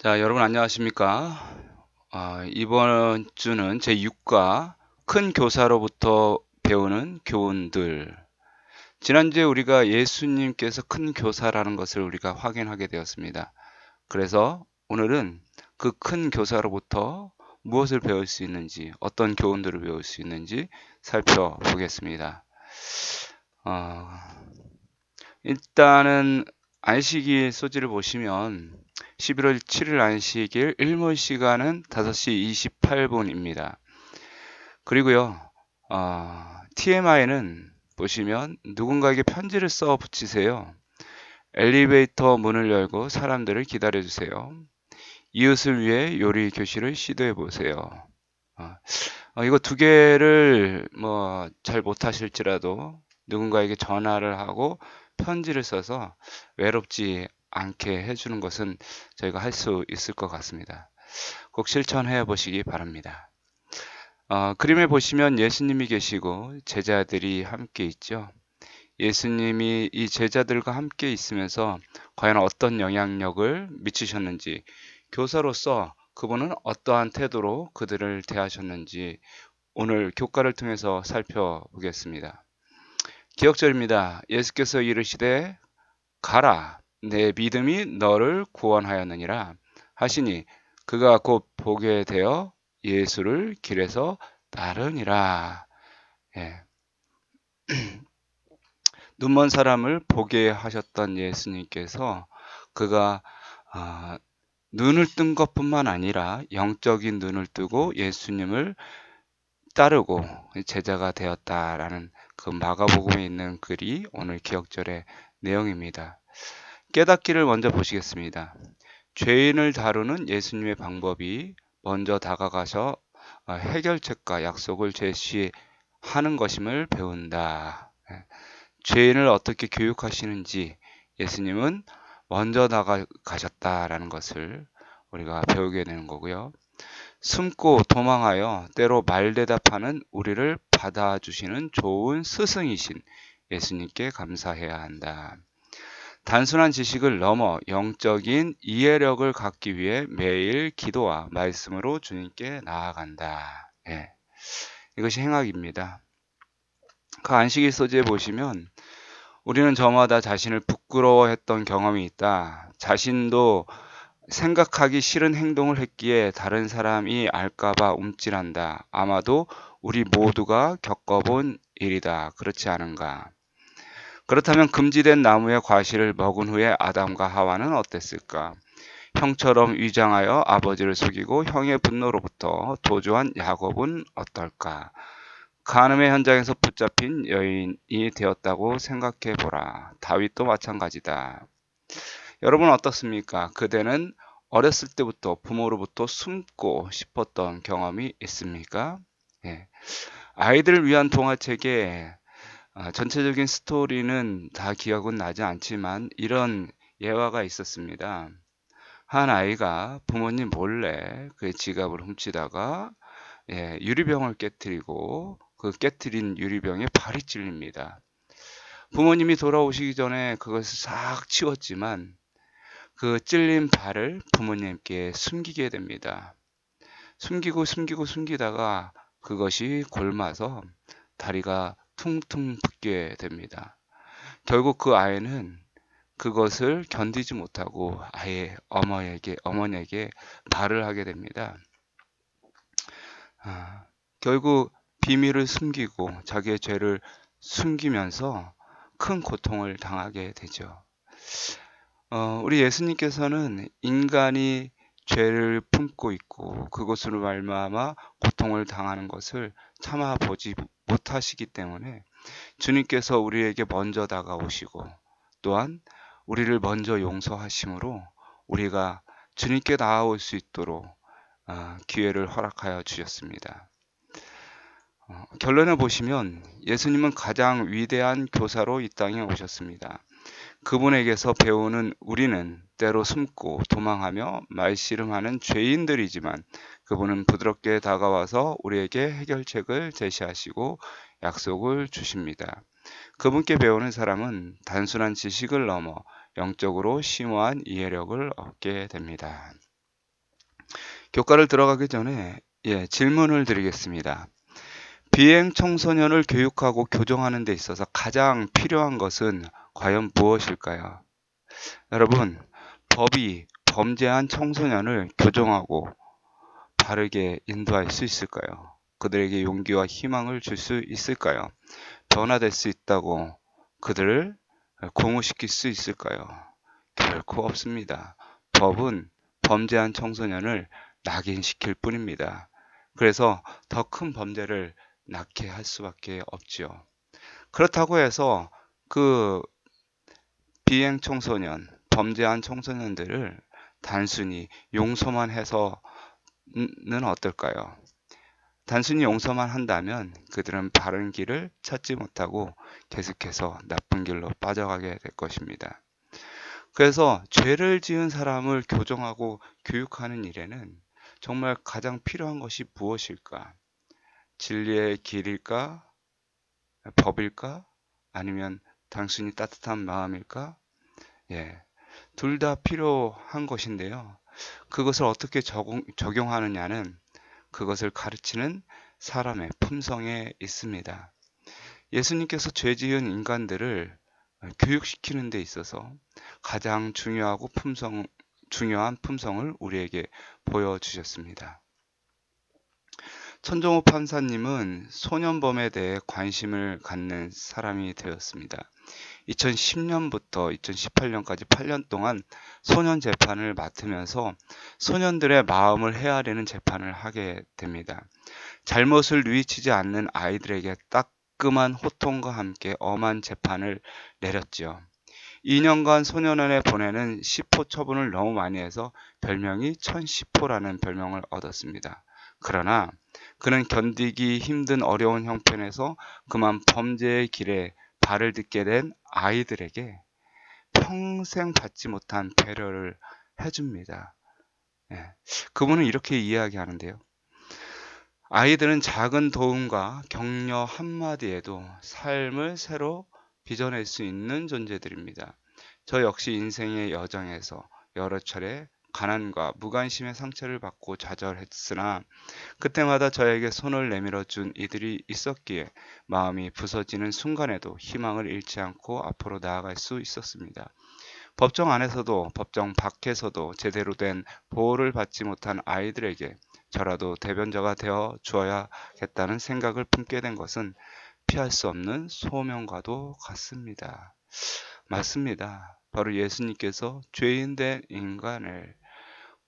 자, 여러분 안녕하십니까? 이번 주는 제6과 큰 교사로부터 배우는 교훈들. 지난주에 우리가 예수님께서 큰 교사라는 것을 우리가 확인하게 되었습니다. 그래서 오늘은 그 큰 교사로부터 무엇을 배울 수 있는지, 어떤 교훈들을 배울 수 있는지 살펴보겠습니다. 어, 일단은 안식일 소지를 보시면 11월 7일 안식일 일몰 시간은 5시 28분입니다. 그리고요, TMI는 보시면 누군가에게 편지를 써 붙이세요. 엘리베이터 문을 열고 사람들을 기다려주세요. 이웃을 위해 요리 교실을 시도해 보세요. 이거 두 개를 뭐 잘 못하실지라도 누군가에게 전화를 하고 편지를 써서 외롭지 않게 해주는 것은 저희가 할 수 있을 것 같습니다. 꼭 실천해 보시기 바랍니다. 그림에 보시면 예수님이 계시고 제자들이 함께 있죠. 예수님이 이 제자들과 함께 있으면서 과연 어떤 영향력을 미치셨는지, 교사로서 그분은 어떠한 태도로 그들을 대하셨는지 오늘 교과를 통해서 살펴보겠습니다. 기억절입니다. 예수께서 이르시되 가라, 내 믿음이 너를 구원하였느니라 하시니 그가 곧 보게 되어 예수를 길에서 따르니라. 예. 눈먼 사람을 보게 하셨던 예수님께서 그가 눈을 뜬 것뿐만 아니라 영적인 눈을 뜨고 예수님을 따르고 제자가 되었다라는 그 마가복음에 있는 글이 오늘 기억절의 내용입니다. 깨닫기를 먼저 보시겠습니다. 죄인을 다루는 예수님의 방법이 먼저 다가가서 해결책과 약속을 제시하는 것임을 배운다. 죄인을 어떻게 교육하시는지 예수님은 먼저 나가셨다라는 것을 우리가 배우게 되는 거고요. 숨고 도망하여 때로 말대답하는 우리를 받아주시는 좋은 스승이신 예수님께 감사해야 한다. 단순한 지식을 넘어 영적인 이해력을 갖기 위해 매일 기도와 말씀으로 주님께 나아간다. 예, 이것이 행악입니다. 그 안식일 소지에 보시면 우리는 저마다 자신을 부끄러워했던 경험이 있다. 자신도 생각하기 싫은 행동을 했기에 다른 사람이 알까봐 움찔한다. 아마도 우리 모두가 겪어본 일이다. 그렇지 않은가? 그렇다면 금지된 나무의 과실을 먹은 후에 아담과 하와는 어땠을까? 형처럼 위장하여 아버지를 속이고 형의 분노로부터 도주한 야곱은 어떨까? 간음의 현장에서 붙잡힌 여인이 되었다고 생각해 보라. 다윗도 마찬가지다. 여러분 어떻습니까? 그대는 어렸을 때부터 부모로부터 숨고 싶었던 경험이 있습니까? 예. 아이들을 위한 동화책에 전체적인 스토리는 다 기억은 나지 않지만 이런 예화가 있었습니다. 한 아이가 부모님 몰래 그의 지갑을 훔치다가 유리병을 깨뜨리고 그 깨뜨린 유리병에 발이 찔립니다. 부모님이 돌아오시기 전에 그것을 싹 치웠지만 그 찔린 발을 부모님께 숨기게 됩니다. 숨기다가 그것이 골마서 다리가 퉁퉁 붓게 됩니다. 결국 그 아이는 그것을 견디지 못하고 아예 어머니에게 말을 하게 됩니다. 결국 비밀을 숨기고 자기의 죄를 숨기면서 큰 고통을 당하게 되죠. 우리 예수님께서는 인간이 죄를 품고 있고 그것으로 말미암아 고통을 당하는 것을 참아보지 못하시기 때문에 주님께서 우리에게 먼저 다가오시고 또한 우리를 먼저 용서하심으로 우리가 주님께 나아올 수 있도록 기회를 허락하여 주셨습니다. 결론을 보시면 예수님은 가장 위대한 교사로 이 땅에 오셨습니다. 그분에게서 배우는 우리는 때로 숨고 도망하며 말씨름하는 죄인들이지만 그분은 부드럽게 다가와서 우리에게 해결책을 제시하시고 약속을 주십니다. 그분께 배우는 사람은 단순한 지식을 넘어 영적으로 심오한 이해력을 얻게 됩니다. 교과를 들어가기 전에 질문을 드리겠습니다. 비행 청소년을 교육하고 교정하는 데 있어서 가장 필요한 것은 과연 무엇일까요? 여러분, 법이 범죄한 청소년을 교정하고 바르게 인도할 수 있을까요? 그들에게 용기와 희망을 줄 수 있을까요? 변화될 수 있다고 그들을 공부시킬 수 있을까요? 결코 없습니다. 법은 범죄한 청소년을 낙인시킬 뿐입니다. 그래서 더 큰 범죄를 낳게 할 수밖에 없지요. 그렇다고 해서 그 비행 청소년, 범죄한 청소년들을 단순히 용서만 해서는 어떨까요? 단순히 용서만 한다면 그들은 바른 길을 찾지 못하고 계속해서 나쁜 길로 빠져가게 될 것입니다. 그래서 죄를 지은 사람을 교정하고 교육하는 일에는 정말 가장 필요한 것이 무엇일까? 진리의 길일까? 법일까? 아니면 단순히 따뜻한 마음일까? 둘 다 필요한 것인데요. 그것을 어떻게 적용하느냐는 그것을 가르치는 사람의 품성에 있습니다. 예수님께서 죄 지은 인간들을 교육시키는 데 있어서 가장 중요한 품성을 우리에게 보여주셨습니다. 천정호 판사님은 소년범에 대해 관심을 갖는 사람이 되었습니다. 2010년부터 2018년까지 8년 동안 소년 재판을 맡으면서 소년들의 마음을 헤아리는 재판을 하게 됩니다. 잘못을 뉘우치지 않는 아이들에게 따끔한 호통과 함께 엄한 재판을 내렸지요. 2년간 소년원에 보내는 시포 처분을 너무 많이 해서 별명이 천시포라는 별명을 얻었습니다. 그러나 그는 견디기 힘든 어려운 형편에서 그만 범죄의 길에 발을 딛게 된 아이들에게 평생 받지 못한 배려를 해줍니다. 그분은 이렇게 이야기하는데요. 아이들은 작은 도움과 격려 한마디에도 삶을 새로 빚어낼 수 있는 존재들입니다. 저 역시 인생의 여정에서 여러 차례 가난과 무관심의 상처를 받고 좌절했으나 그때마다 저에게 손을 내밀어 준 이들이 있었기에 마음이 부서지는 순간에도 희망을 잃지 않고 앞으로 나아갈 수 있었습니다. 법정 안에서도 법정 밖에서도 제대로 된 보호를 받지 못한 아이들에게 저라도 대변자가 되어 주어야겠다는 생각을 품게 된 것은 피할 수 없는 소명과도 같습니다. 맞습니다. 바로 예수님께서 죄인 된 인간을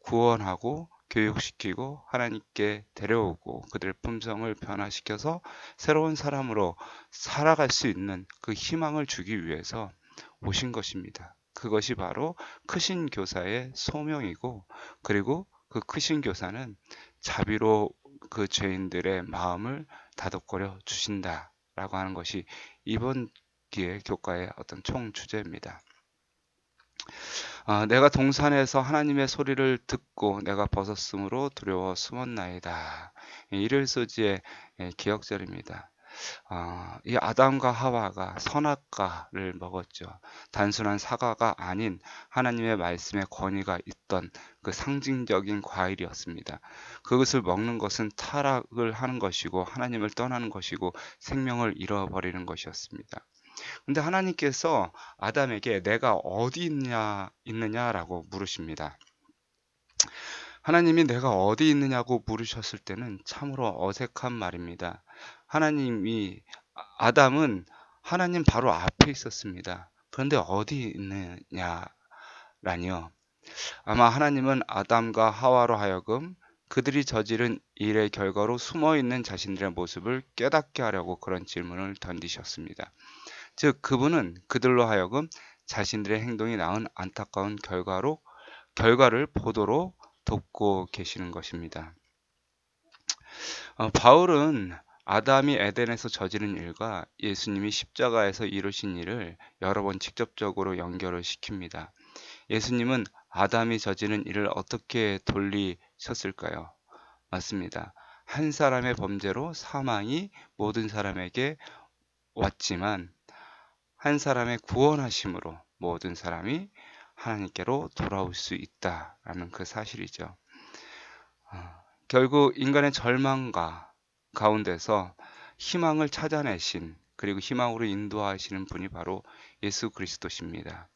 구원하고 교육시키고 하나님께 데려오고 그들의 품성을 변화시켜서 새로운 사람으로 살아갈 수 있는 그 희망을 주기 위해서 오신 것입니다. 그것이 바로 크신 교사의 소명이고, 그리고 그 크신 교사는 자비로 그 죄인들의 마음을 다독거려 주신다라고 하는 것이 이번 기회 교과의 어떤 총 주제입니다. 내가 동산에서 하나님의 소리를 듣고 내가 벗었으므로 두려워 숨었나이다. 일요일소지의 기억절입니다. 이 아담과 하와가 선악과를 먹었죠. 단순한 사과가 아닌 하나님의 말씀의 권위가 있던 그 상징적인 과일이었습니다. 그것을 먹는 것은 타락을 하는 것이고 하나님을 떠나는 것이고 생명을 잃어버리는 것이었습니다. 근데 하나님께서 아담에게 내가 어디 있느냐라고 물으십니다. 하나님이 내가 어디 있느냐고 물으셨을 때는 참으로 어색한 말입니다. 아담은 하나님 바로 앞에 있었습니다. 그런데 어디 있느냐라니요. 아마 하나님은 아담과 하와로 하여금 그들이 저지른 일의 결과로 숨어있는 자신들의 모습을 깨닫게 하려고 그런 질문을 던지셨습니다. 즉 그분은 그들로 하여금 자신들의 행동이 낳은 안타까운 결과를 보도록 돕고 계시는 것입니다. 바울은 아담이 에덴에서 저지른 일과 예수님이 십자가에서 이루신 일을 여러 번 직접적으로 연결을 시킵니다. 예수님은 아담이 저지른 일을 어떻게 돌리셨을까요? 맞습니다. 한 사람의 범죄로 사망이 모든 사람에게 왔지만 한 사람의 구원하심으로 모든 사람이 하나님께로 돌아올 수 있다라는 그 사실이죠. 결국 인간의 절망과 가운데서 희망을 찾아내신, 그리고 희망으로 인도하시는 분이 바로 예수 그리스도십니다.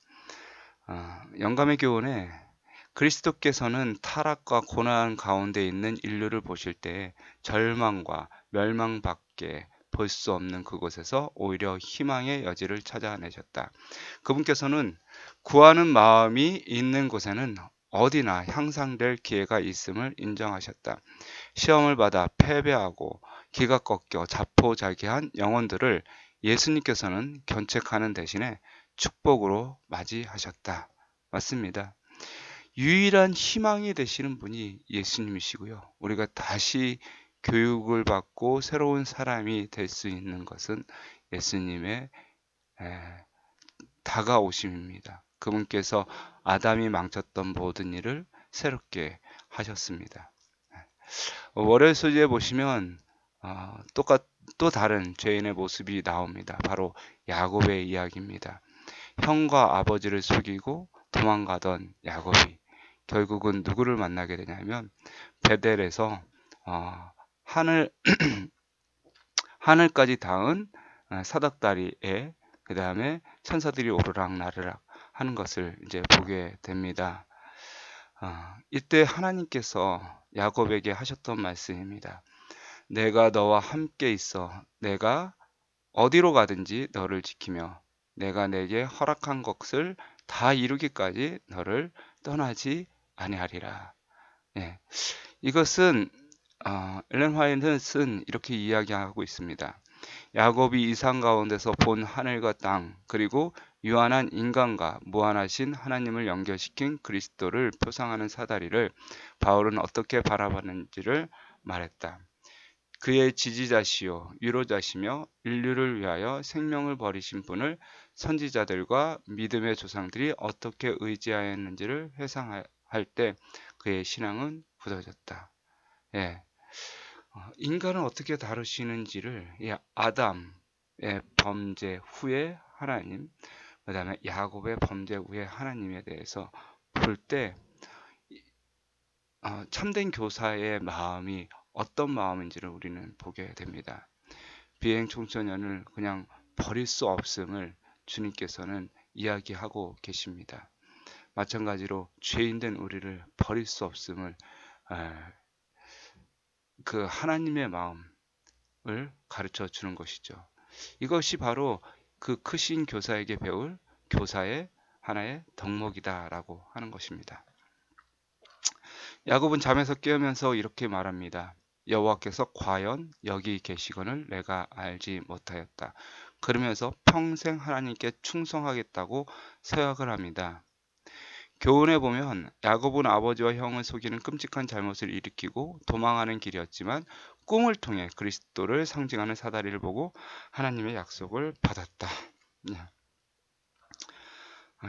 영감의 교훈에 그리스도께서는 타락과 고난 가운데 있는 인류를 보실 때 절망과 멸망밖에 볼 수 없는 그곳에서 오히려 희망의 여지를 찾아내셨다. 그분께서는 구하는 마음이 있는 곳에는 어디나 향상될 기회가 있음을 인정하셨다. 시험을 받아 패배하고 기가 꺾여 자포자기한 영혼들을 예수님께서는 견책하는 대신에 축복으로 맞이하셨다. 맞습니다. 유일한 희망이 되시는 분이 예수님이시고요. 우리가 다시 교육을 받고 새로운 사람이 될 수 있는 것은 예수님의 다가오심입니다. 그분께서 아담이 망쳤던 모든 일을 새롭게 하셨습니다. 월요일 소지에 보시면 또 다른 죄인의 모습이 나옵니다. 바로 야곱의 이야기입니다. 형과 아버지를 속이고 도망가던 야곱이 결국은 누구를 만나게 되냐면 베델에서 하늘 하늘까지 닿은 사닥다리에 그 다음에 천사들이 오르락나르락 하는 것을 이제 보게 됩니다. 이때 하나님께서 야곱에게 하셨던 말씀입니다. 내가 너와 함께 있어 내가 어디로 가든지 너를 지키며 내가 내게 허락한 것을 다 이루기까지 너를 떠나지 아니하리라. 예, 이것은 엘렌 화이트는 이렇게 이야기하고 있습니다. 야곱이 이상 가운데서 본 하늘과 땅, 그리고 유한한 인간과 무한하신 하나님을 연결시킨 그리스도를 표상하는 사다리를 바울은 어떻게 바라봤는지를 말했다. 그의 지지자시요 위로자시며 인류를 위하여 생명을 버리신 분을 선지자들과 믿음의 조상들이 어떻게 의지하였는지를 회상할 때 그의 신앙은 굳어졌다. 예, 인간을 어떻게 다루시는지를 아담의 범죄 후에 하나님, 그 다음에 야곱의 범죄 후에 하나님에 대해서 볼 때 참된 교사의 마음이 어떤 마음인지를 우리는 보게 됩니다. 비행 청소년을 그냥 버릴 수 없음을 주님께서는 이야기하고 계십니다. 마찬가지로 죄인된 우리를 버릴 수 없음을 그 하나님의 마음을 가르쳐 주는 것이죠. 이것이 바로 그 크신 교사에게 배울 교사의 하나의 덕목이다라고 하는 것입니다. 야곱은 잠에서 깨우면서 이렇게 말합니다. 여호와께서 과연 여기 계시거늘 내가 알지 못하였다. 그러면서 평생 하나님께 충성하겠다고 서약을 합니다. 교훈에 보면 야곱은 아버지와 형을 속이는 끔찍한 잘못을 일으키고 도망하는 길이었지만 꿈을 통해 그리스도를 상징하는 사다리를 보고 하나님의 약속을 받았다.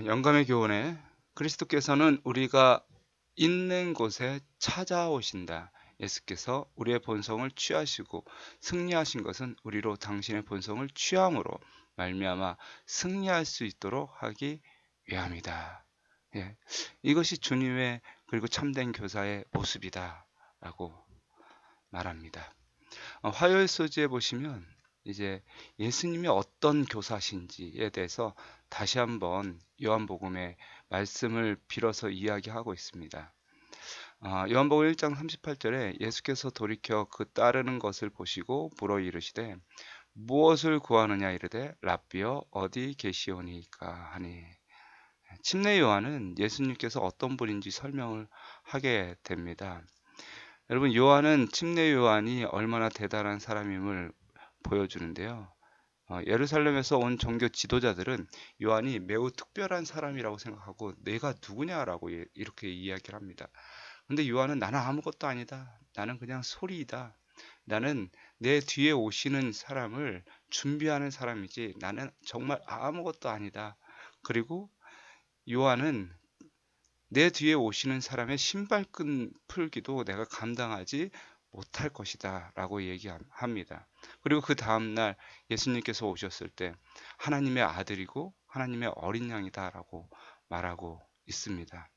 영감의 교훈에 그리스도께서는 우리가 있는 곳에 찾아오신다. 예수께서 우리의 본성을 취하시고 승리하신 것은 우리로 당신의 본성을 취함으로 말미암아 승리할 수 있도록 하기 위함이다. 예, 이것이 주님의 그리고 참된 교사의 모습이다라고 말합니다. 화요일 소지에 보시면 이제 예수님이 어떤 교사신지에 대해서 다시 한번 요한복음의 말씀을 빌어서 이야기하고 있습니다. 요한복음 1장 38절에 예수께서 돌이켜 그 따르는 것을 보시고 물어 이르시되 무엇을 구하느냐 이르되 랍비여 어디 계시오니까 하니. 침례 요한은 예수님께서 어떤 분인지 설명을 하게 됩니다. 여러분, 요한은 침례 요한이 얼마나 대단한 사람임을 보여주는데요. 예루살렘에서 온 종교 지도자들은 요한이 매우 특별한 사람이라고 생각하고 내가 누구냐라고 이렇게 이야기를 합니다. 근데 요한은 나는 아무것도 아니다. 나는 그냥 소리이다. 나는 내 뒤에 오시는 사람을 준비하는 사람이지 나는 정말 아무것도 아니다. 그리고 요한은 내 뒤에 오시는 사람의 신발끈 풀기도 내가 감당하지 못할 것이다 라고 얘기합니다. 그리고 그 다음날 예수님께서 오셨을 때 하나님의 아들이고 하나님의 어린 양이다 라고 말하고 있습니다.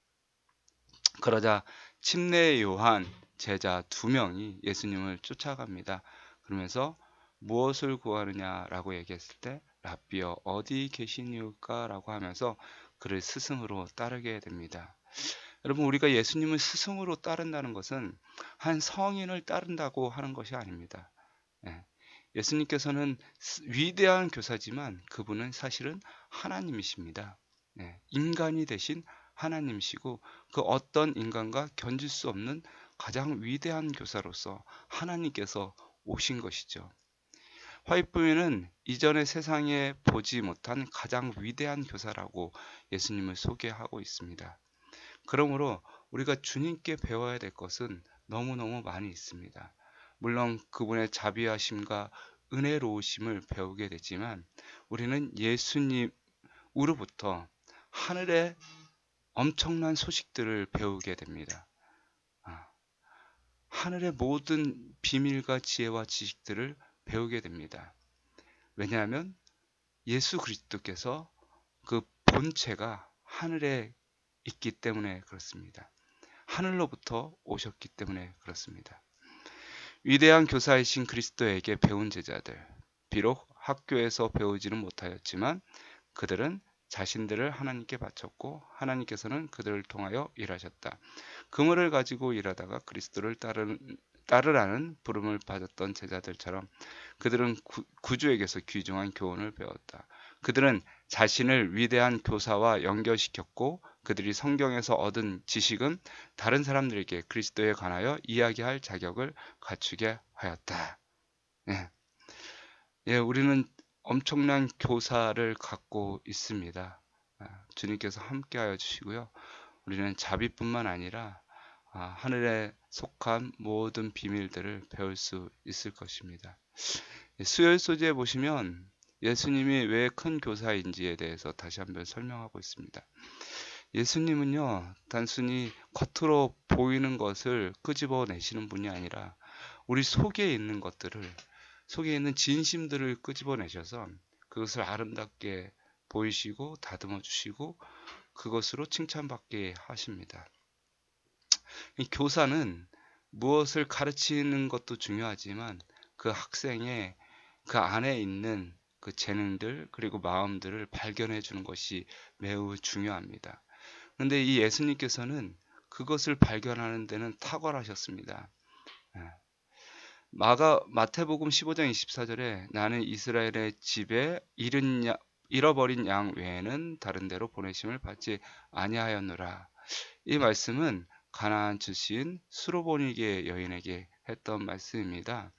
그러자 침례 요한 제자 2명이 예수님을 쫓아갑니다. 그러면서 무엇을 구하느냐라고 얘기했을 때 랍비여 어디 계시니까 라고 하면서 그를 스승으로 따르게 됩니다. 여러분, 우리가 예수님을 스승으로 따른다는 것은 한 성인을 따른다고 하는 것이 아닙니다. 예. 예수님께서는 위대한 교사지만 그분은 사실은 하나님이십니다. 예. 인간이 되신 하나님이시고 그 어떤 인간과 견질 수 없는 가장 위대한 교사로서 하나님께서 오신 것이죠. 화이트보이는 이전의 세상에 보지 못한 가장 위대한 교사라고 예수님을 소개하고 있습니다. 그러므로 우리가 주님께 배워야 될 것은 너무너무 많이 있습니다. 물론 그분의 자비하심과 은혜로우심을 배우게 되지만 우리는 예수님으로부터 하늘의 엄청난 소식들을 배우게 됩니다. 하늘의 모든 비밀과 지혜와 지식들을 배우게 됩니다. 왜냐하면 예수 그리스도께서 그 본체가 하늘에 있기 때문에 그렇습니다. 하늘로부터 오셨기 때문에 그렇습니다. 위대한 교사이신 그리스도에게 배운 제자들, 비록 학교에서 배우지는 못하였지만 그들은 자신들을 하나님께 바쳤고 하나님께서는 그들을 통하여 일하셨다. 그물을 가지고 일하다가 그리스도를 따르라는 부름을 받았던 제자들처럼 그들은 구주에게서 귀중한 교훈을 배웠다. 그들은 자신을 위대한 교사와 연결시켰고 그들이 성경에서 얻은 지식은 다른 사람들에게 그리스도에 관하여 이야기할 자격을 갖추게 하였다. 예, 우리는 엄청난 교사를 갖고 있습니다. 주님께서 함께하여 주시고요. 우리는 자비뿐만 아니라 하늘에 속한 모든 비밀들을 배울 수 있을 것입니다. 수요일 소재에 보시면 예수님이 왜 큰 교사인지에 대해서 다시 한번 설명하고 있습니다. 예수님은요, 단순히 겉으로 보이는 것을 끄집어내시는 분이 아니라 우리 속에 있는 것들을, 속에 있는 진심들을 끄집어내셔서 그것을 아름답게 보이시고 다듬어 주시고 그것으로 칭찬받게 하십니다. 교사는 무엇을 가르치는 것도 중요하지만 그 학생의 그 안에 있는 그 재능들 그리고 마음들을 발견해 주는 것이 매우 중요합니다. 그런데 이 예수님께서는 그것을 발견하는 데는 탁월하셨습니다. 마태복음 15장 24절에 나는 이스라엘의 집에 잃어버린 양 외에는 다른 데로 보내심을 받지 아니하였노라. 이 말씀은 가나안 출신 수로보니게 여인에게 했던 말씀입니다.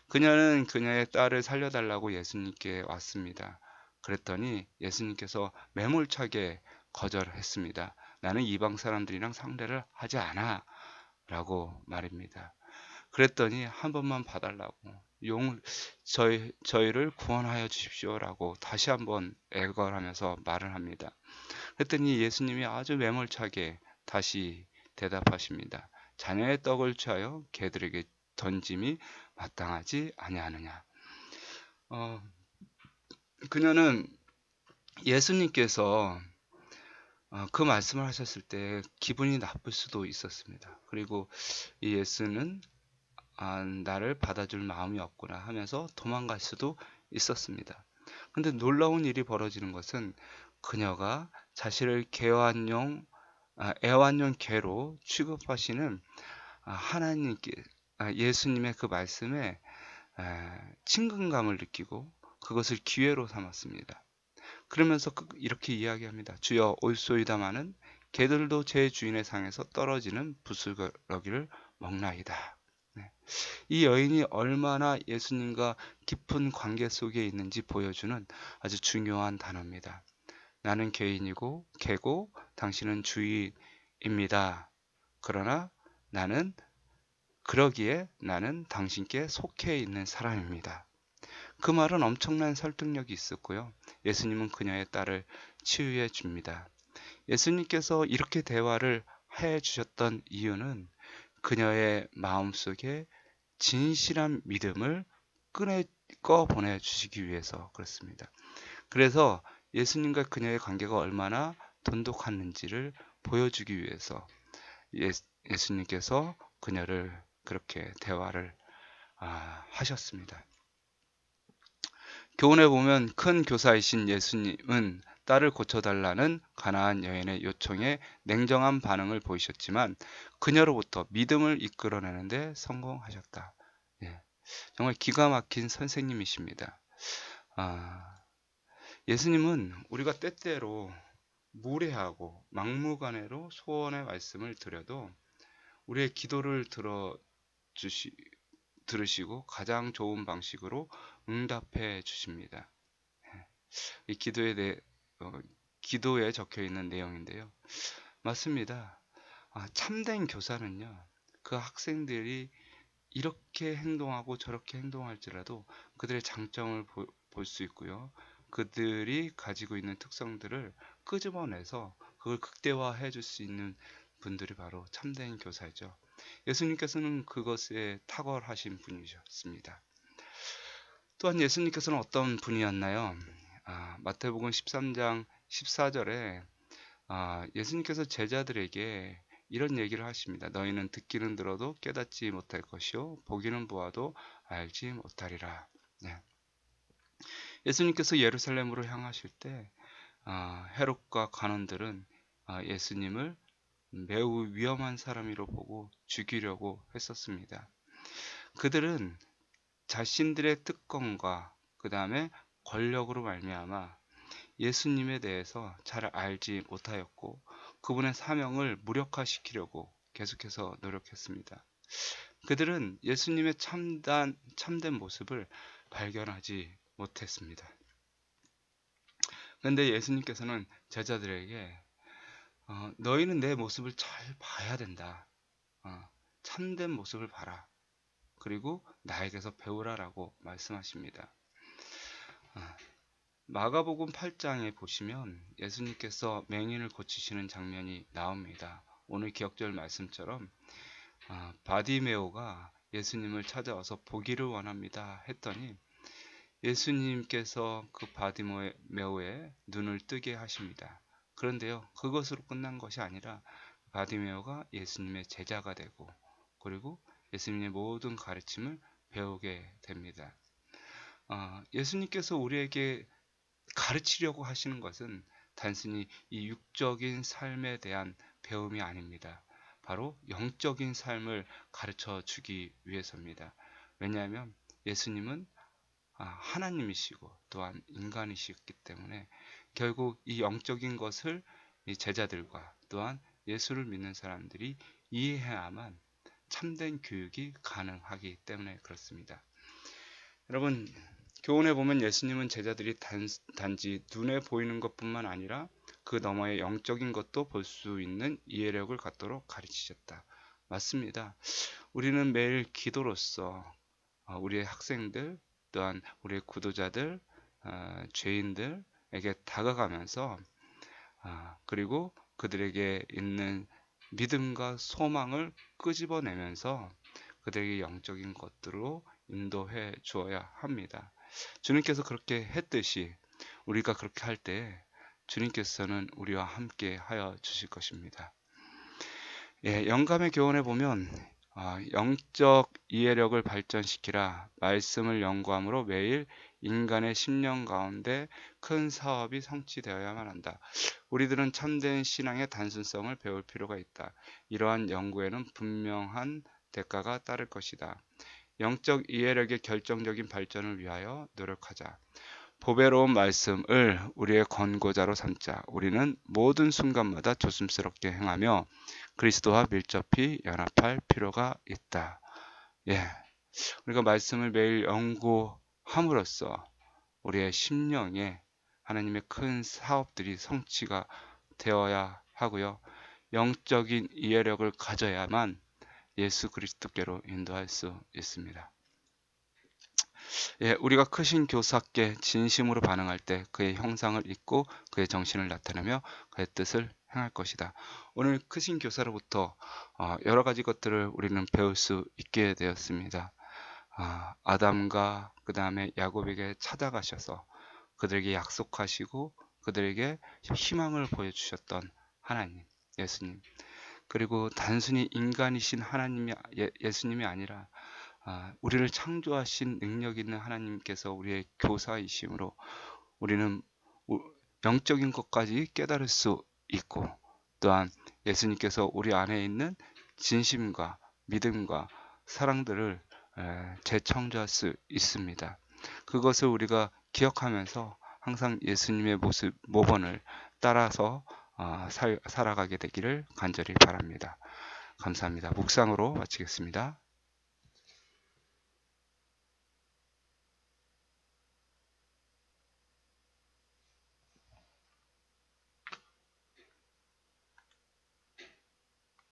그녀는 그녀의 딸을 살려달라고 예수님께 왔습니다. 그랬더니 예수님께서 매몰차게 거절했습니다. 나는 이방 사람들이랑 상대를 하지 않아 라고 말입니다. 그랬더니 한 번만 봐달라고 저희를 구원하여 주십시오라고 다시 한번 애걸하면서 말을 합니다. 그랬더니 예수님이 아주 매몰차게 다시 대답하십니다. 자녀의 떡을 취하여 개들에게 던짐이 마땅하지 아니하느냐. 그녀는 예수님께서 그 말씀을 하셨을 때 기분이 나쁠 수도 있었습니다. 그리고 이 예수는 나를 받아줄 마음이 없구나 하면서 도망갈 수도 있었습니다. 근데 놀라운 일이 벌어지는 것은 그녀가 자신을 애완용 개로 취급하시는 하나님께 예수님의 그 말씀에 친근감을 느끼고 그것을 기회로 삼았습니다. 그러면서 이렇게 이야기합니다. 주여 올소이다마는 개들도 제 주인의 상에서 떨어지는 부스러기를 먹나이다. 이 여인이 얼마나 예수님과 깊은 관계 속에 있는지 보여주는 아주 중요한 단어입니다. 나는 개인이고 개고 당신은 주인입니다. 그러나 그러기에 나는 당신께 속해 있는 사람입니다. 그 말은 엄청난 설득력이 있었고요. 예수님은 그녀의 딸을 치유해 줍니다. 예수님께서 이렇게 대화를 해 주셨던 이유는 그녀의 마음속에 진실한 믿음을 꺼 보내주시기 위해서 그렇습니다. 그래서 예수님과 그녀의 관계가 얼마나 돈독했는지를 보여주기 위해서 예수님께서 그녀를 그렇게 대화를 하셨습니다. 교훈에 보면 큰 교사이신 예수님은 딸을 고쳐달라는 가나안 여인의 요청에 냉정한 반응을 보이셨지만 그녀로부터 믿음을 이끌어내는데 성공하셨다. 예, 정말 기가 막힌 선생님이십니다. 예수님은 우리가 때때로 무례하고 막무가내로 소원의 말씀을 드려도 우리의 기도를 들으시고 가장 좋은 방식으로 응답해 주십니다. 이 기도에 적혀 있는 내용인데요. 맞습니다. 참된 교사는요, 그 학생들이 이렇게 행동하고 저렇게 행동할지라도 그들의 장점을 볼 수 있고요. 그들이 가지고 있는 특성들을 끄집어내서 그걸 극대화해 줄 수 있는 분들이 바로 참된 교사죠. 예수님께서는 그것에 탁월하신 분이셨습니다. 또한 예수님께서는 어떤 분이었나요? 마태복음 13장 14절에 예수님께서 제자들에게 이런 얘기를 하십니다. 너희는 듣기는 들어도 깨닫지 못할 것이요 보기는 보아도 알지 못하리라. 네. 예수님께서 예루살렘으로 향하실 때 헤롯과 관원들은 예수님을 매우 위험한 사람으로 보고 죽이려고 했었습니다. 그들은 자신들의 특권과 그 다음에 권력으로 말미암아 예수님에 대해서 잘 알지 못하였고 그분의 사명을 무력화시키려고 계속해서 노력했습니다. 그들은 예수님의 참된 모습을 발견하지 못했습니다. 그런데 예수님께서는 제자들에게 너희는 내 모습을 잘 봐야 된다. 참된 모습을 봐라. 그리고 나에게서 배우라라고 말씀하십니다. 마가복음 8장에 보시면 예수님께서 맹인을 고치시는 장면이 나옵니다. 오늘 기억절 말씀처럼 바디메오가 예수님을 찾아와서 보기를 원합니다 했더니 예수님께서 그 바디메오의 눈을 뜨게 하십니다. 그런데요, 그것으로 끝난 것이 아니라 바디메오가 예수님의 제자가 되고 그리고 예수님의 모든 가르침을 배우게 됩니다. 예수님께서 우리에게 가르치려고 하시는 것은 단순히 이 육적인 삶에 대한 배움이 아닙니다. 바로 영적인 삶을 가르쳐 주기 위해서입니다. 왜냐하면 예수님은 하나님이시고 또한 인간이시기 때문에 결국 이 영적인 것을 이 제자들과 또한 예수를 믿는 사람들이 이해해야만 참된 교육이 가능하기 때문에 그렇습니다. 여러분, 교훈에 보면 예수님은 제자들이 단지 눈에 보이는 것뿐만 아니라 그 너머의 영적인 것도 볼 수 있는 이해력을 갖도록 가르치셨다. 맞습니다. 우리는 매일 기도로서 우리의 학생들 또한 우리의 구도자들, 죄인들에게 다가가면서 그리고 그들에게 있는 믿음과 소망을 끄집어내면서 그들에게 영적인 것들로 인도해 주어야 합니다. 주님께서 그렇게 했듯이 우리가 그렇게 할 때 주님께서는 우리와 함께 하여 주실 것입니다. 영감의 교훈에 보면 영적 이해력을 발전시키라 말씀을 연구함으로 매일 인간의 심령 가운데 큰 사업이 성취되어야만 한다. 우리들은 참된 신앙의 단순성을 배울 필요가 있다. 이러한 연구에는 분명한 대가가 따를 것이다. 영적 이해력의 결정적인 발전을 위하여 노력하자. 보배로운 말씀을 우리의 권고자로 삼자. 우리는 모든 순간마다 조심스럽게 행하며 그리스도와 밀접히 연합할 필요가 있다. 우리가 말씀을 매일 연구함으로써 우리의 심령에 하나님의 큰 사업들이 성취가 되어야 하고요. 영적인 이해력을 가져야만 예수 그리스도께로 인도할 수 있습니다. 우리가 크신 교사께 진심으로 반응할 때 그의 형상을 잊고 그의 정신을 나타내며 그의 뜻을 행할 것이다. 오늘 크신 교사로부터 여러 가지 것들을 우리는 배울 수 있게 되었습니다. 아담과 그 다음에 야곱에게 찾아가셔서 그들에게 약속하시고 그들에게 희망을 보여주셨던 하나님, 예수님. 그리고 단순히 인간이신 예수님이 아니라 우리를 창조하신 능력 있는 하나님께서 우리의 교사이심으로 우리는 영적인 것까지 깨달을 수 있고, 또한 예수님께서 우리 안에 있는 진심과 믿음과 사랑들을 재창조할 수 있습니다. 그것을 우리가 기억하면서 항상 예수님의 모본을 따라서 살아가게 되기를 간절히 바랍니다. 감사합니다. 묵상으로 마치겠습니다.